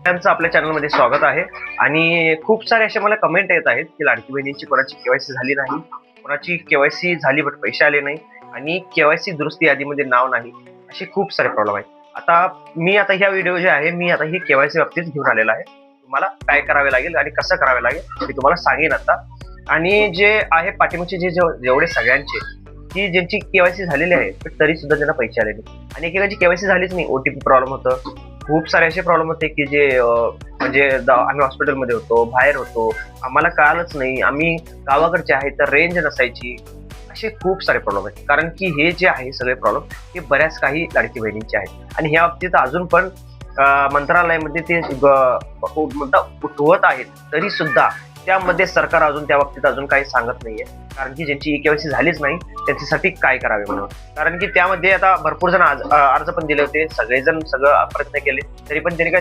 त्यांचं आपल्या चॅनलमध्ये स्वागत आहे. आणि खूप सारे असे मला कमेंट येत आहेत की लाडकी बहिणींची कोणाची केवायसी झाली नाही, कोणाची केवायसी झाली बट पैसे आले नाही आणि केवायसी दुरुस्ती यादीमध्ये नाव नाही, असे खूप सारे प्रॉब्लेम आहेत. आता ह्या व्हिडिओ जे आहे मी आता ही केवायसी बाबतीत घेऊन आलेला आहे. तुम्हाला काय करावे लागेल आणि कसं करावे लागेल मी तुम्हाला सांगेन आता. आणि जे आहे पाठीमागचे जेवढे सगळ्यांचे की ज्यांची केवायसी झालेली आहे तरी सुद्धा त्यांना पैसे आले नाही आणि एकेकाची केवायसी झालीच नाही. ओटीपी प्रॉब्लेम होतं, खूप सारे असे प्रॉब्लेम होते की जे म्हणजे आम्ही हॉस्पिटलमध्ये होतो, बाहेर होतो, आम्हाला कळालंच नाही, आम्ही गावाकडचे आहे तर रेंज नसायची, असे खूप सारे प्रॉब्लेम आहेत. कारण की हे जे आहे सगळे प्रॉब्लेम हे बऱ्याच काही लाडकी बहिणींचे आहेत आणि ह्या बाबतीत अजून पण मंत्रालयामध्ये ते मुद्दा उठवत आहेत तरी सुद्धा त्यामध्ये सरकार अजून त्या बाबतीत अजून काही सांगत नाहीये. कारण की ज्यांची केवायसी झालीच नाही त्यांच्यासाठी काय करावे म्हणून. कारण की त्यामध्ये आता भरपूर जण अर्ज पण दिले होते, सगळेजण सगळं प्रयत्न केले तरी पण त्यांनी काय